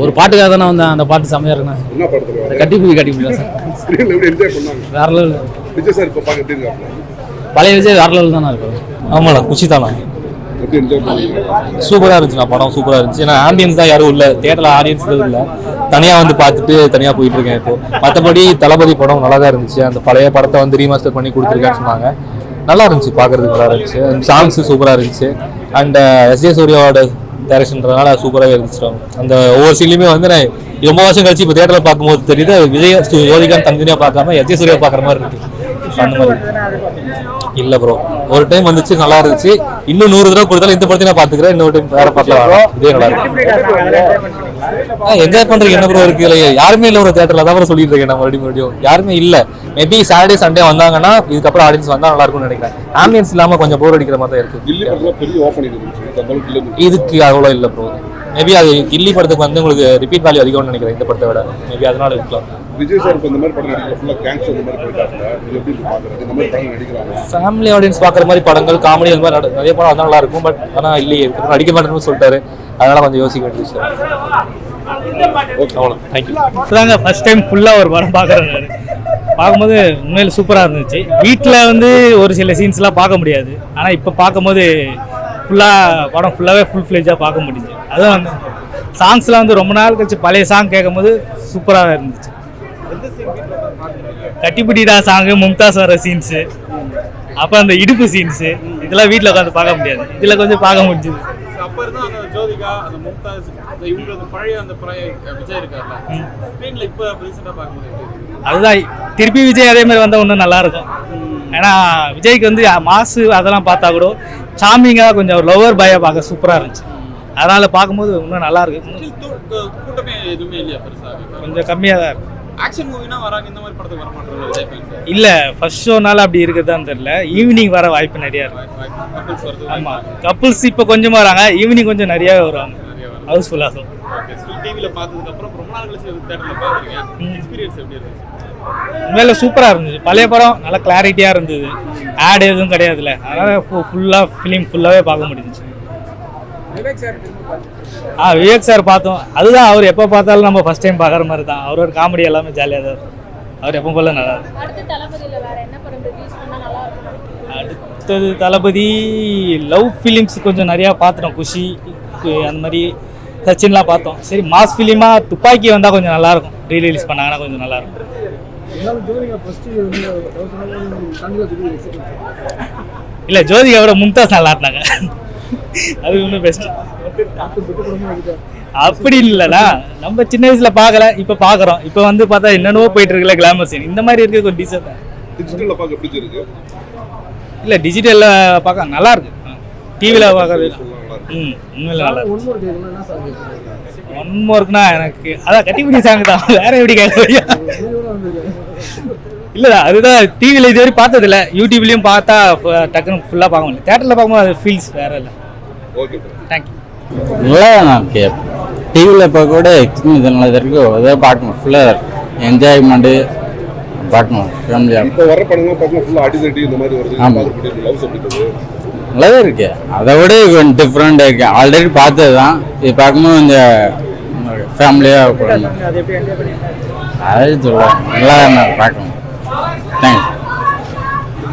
ஒரு பாட்டுக்காக தானே வந்தேன். அந்த பாட்டு செம்மையா இருக்குண்ணா. என்ன படத்துல கட்டிப்பிடி சார். ஸ்கிரீன்ல எப்படி என்ஜாய் பண்ணாங்க? வேற லெவல். விஜய் சார் இப்ப பாக்க எப்படி இருக்காங்க? பழைய விஜய் வேற லெவல் தானே இருக்கு. ஆமாடா குஷி தானா. எப்படி என்ஜாய் பண்ணீங்க? சூப்பரா இருந்துச்சுண்ணா, படம் சூப்பரா இருந்துச்சு. ஏன்னா ஆம்பியன்ஸ் தான் யாரும் இல்ல, தியேட்டர்ல ஆடியன்ஸ் இல்ல, தனியா வந்து பார்த்துட்டு தனியா போயிட்டு இருக்கேன் இப்போ. மற்றபடி தளபதி படம் நல்லா தான் இருந்துச்சு. அந்த பழைய படத்தை வந்து ரீமாஸ்டர் பண்ணி கொடுத்துருக்கேன்னு சொன்னாங்க. நல்லா இருந்துச்சு, பார்க்கறதுக்கு நல்லா இருந்துச்சு. சாங்ஸ் சூப்பரா இருந்துச்சு. அண்ட் எஸ்ஜே சூர்யாவோட டைரக்ஷன்றதுனால சூப்பராகவே இருந்துச்சு. அந்த ஒவ்வொரு சீன்லையுமே வந்து நான் ரொம்ப வருஷம் கழிச்சு இப்போ தியேட்டரில் பார்க்கும்போது தெரியுது விஜய் யோகிகாந்த் தனித்தனியாக பார்க்காம எஸ்ஜே சூர்யா பார்க்குற மாதிரி இருக்கு. அந்த மாதிரி இல்லை ப்ரோ, ஒரு டைம் வந்துச்சு நல்லா இருந்துச்சு. இன்னும் 100 தடவை கொடுத்தாலும் இந்த படத்தை நான் பார்த்துக்கிறேன். இன்னொரு டைம் வேற படத்தில் வரும், இதே நல்லா இருக்கு. என்ஜாய் பண்றதுக்கு என்ன ப்ரோ இருக்கு? இல்லை யாருமே இல்லை ஒரு தியேட்டர்ல தான் சொல்லிட்டு இருக்கேன். நான் மறுபடியும் யாருமே இல்லை. மேபி சாட்டர்டே சண்டே வந்தாங்கன்னா இதுக்கப்புறம் ஆடியன்ஸ் வந்தா நல்லா இருக்கும்னு நினைக்கிறேன். ஆம்பியன்ஸ் இல்லாம கொஞ்சம் போர் அடிக்கிற மாதிரி தான் இருக்கு. இதுக்கு அவ்வளோ இல்லை ப்ரோ. மேபி அது கில்லி படத்துக்கு வந்து உங்களுக்கு ரிப்பீட் வேல்யூ அதிகம்னு நினைக்கிறேன் இந்த படத்தை விட. மேபி அதனால இருக்கலாம். விஜய் சார் இந்த மாதிரி படம் நடிக்கிற ஃபுல்லா கேங்ஸ்டர் இந்த மாதிரி போயிட்டாங்க. இது எப்படி பாக்குறது? இந்த மாதிரி படம் நடிக்கிறாங்க. ஃபேமிலி ஆடியன்ஸ் பார்க்குற மாதிரி படங்கள், காமெடி அந்த மாதிரி நிறைய படம் அதான் நல்லா இருக்கும். பட் ஆனால் இல்லையே நடிக்க மாட்டேன்னு சொல்லிட்டாரு. அதனால கொஞ்சம் யோசிக்க வேண்டியது சார். இப்போதாங்க ஃபர்ஸ்ட் டைம் ஃபுல்லாக ஒரு படம் பார்க்குறேன். பார்க்கும்போது உண்மையில் சூப்பராக இருந்துச்சு. வீட்டில் வந்து ஒரு சில சீன்ஸ்லாம் பார்க்க முடியாது, ஆனால் இப்போ பார்க்கும்போது படம் ஃபுல்லாகவே ஃபுல் ஃப்ளெஜாக பார்க்க முடியுது. அதுவும் வந்து சாங்ஸ்லாம் வந்து ரொம்ப நாள் கழிச்சு பழைய சாங் கேட்கும்போது சூப்பராக இருந்துச்சு. கட்டிப்பிடிடா சாங்கு, மும்தாஸ் வர சீன்ஸு, அப்போ அந்த இடுப்பு சீன்ஸு, இதெல்லாம் வீட்டில் உட்காந்து பார்க்க முடியாது. இதில் கொஞ்சம் பார்க்க முடிஞ்சுது. அப்ப இருந்தா அந்த ஜோதிகா, அந்த மும்தாஸ், இவங்க அந்த பழைய விஜய் இருக்கார்ல, ஸ்கிரீன்ல இப்ப ரீசெண்டா பார்க்கும்போது அதுதான் திருப்பி விஜய் அதே மாதிரி வந்தால் இன்னும் நல்லா இருக்கும். ஏன்னா விஜய்க்கு வந்து மாசு அதெல்லாம் பார்த்தா கூட சாமிங்காக கொஞ்சம் லவர் பாயா பார்க்க சூப்பராக இருந்துச்சு. அதனால பார்க்கும்போது இன்னும் நல்லா இருக்கு. கூட்டமே எதுவுமே இல்லையா பெருசாக? கொஞ்சம் கம்மியாக தான் இருக்கு. ஆக்ஷன் மூவினா வராங்க, இந்த மாதிரி படத்துக்கு வர மாட்டாங்க விஜய் ஃபேன்ஸ். இல்லை ஃபர்ஸ்ட் ஷோனால அப்படி இருக்குதான்னு தெரியல. ஈவினிங் வர வாய்ப்பு நிறையா இருக்கு. ஆமாம், கப்புள்ஸ் இப்போ கொஞ்சமாக வராங்க, ஈவினிங் கொஞ்சம் நிறையாவே வருவாங்க. ஹவுஸ்ஃபுல்லாக டிவியில் பார்த்ததுக்கு அப்புறம் ரொம்ப நாள் கழிச்சு தியேட்டரில் பார்க்குறீங்க. எக்ஸ்பீரியன்ஸ் எப்படி இருந்துச்சு? உண்மையில சூப்பராக இருந்துச்சு. பழைய படம் நல்லா கிளாரிட்டியாக இருந்தது, ஆட் எதுவும் கிடையாதுல்ல, அதனால் ஃபுல்லாக ஃபிலிம் ஃபுல்லாகவே பார்க்க முடிஞ்சிச்சு. விவேக் சார் பார்த்தோம். அதுதான் அவர் எப்போ பார்த்தாலும் நம்ம ஃபர்ஸ்ட் டைம் பார்க்குற மாதிரி தான். அவரோட காமெடி எல்லாமே ஜாலியாக தான் இருக்கும். அவர் எப்போ போல நல்லா இருக்கும். அடுத்தது தளபதி லவ் ஃபிலிம்ஸ் கொஞ்சம் நிறையா பார்த்துட்டோம். குஷி அந்த மாதிரி சச்சின்லாம் பார்த்தோம். சரி, மாஸ் ஃபிலிமாக துப்பாக்கி வந்தால் கொஞ்சம் நல்லாயிருக்கும். ரீரிலீஸ் பண்ணாங்கன்னா கொஞ்சம் நல்லாயிருக்கும். இல்லை, ஜோதிகாவோட மும்தாஸ் நல்லா இருந்தாங்க. அது இன்னும் பெஸ்ட். அப்படி இல்லைடா, நம்ம சின்ன வயசுல பார்க்கல, இப்போ பார்க்குறோம். இப்போ வந்து பார்த்தா என்னென்னவோ போயிட்டு இருக்குல்ல கிளாமர் சீன், இந்த மாதிரி இருக்கு கொஞ்சம் டீசெண்டாக. டிஜிட்டலில் பார்க்க எப்படி இருக்கு? இல்லை, டிஜிட்டலில் பார்க்க நல்லா இருக்கு. டிவியில் பார்க்கறது உண்மையில நல்லா இருக்கு. ஒன் மோர்க்குனா எனக்கு அதான் கட்டிப்பிடி சாங் தான், வேற எப்படி கேட்க. இல்லைடா, அதுதான் டிவியில் இது வரைக்கும் பார்த்ததில்ல. யூடியூப்லேயும் பார்த்தா டக்குன்னு ஃபுல்லாக பார்க்க முடியல. தேட்டரில் பார்க்கும்போது அது ஃபீல்ஸ் வேற இல்லை. Okay, thank you. நல்லா ஓகே. டிவியில் இப்போ கூட எக்ஸ்பீரியன்ஸ் நல்லது இருக்கு. அதை பார்க்கணும், ஃபுல்லாக என்ஜாய்மெண்ட்டு பார்க்கணும் ஃபேமிலியாக. இப்போ வர படங்கள் பார்த்தீங்கன்னா ஃபுல்லாக அடிதடி இந்த மாதிரி வருது. ஆமாம், லவ் சப்ஜெக்ட் நல்லாதான் இருக்கு. அதை விட கொஞ்சம் டிஃப்ரெண்டாக இருக்கு. ஆல்ரெடி பார்த்தது தான், இது பார்க்கும்போது இந்த ஃபேமிலியாக அது சொல்ல நல்லா பார்க்கணும். தேங்க்ஸ்.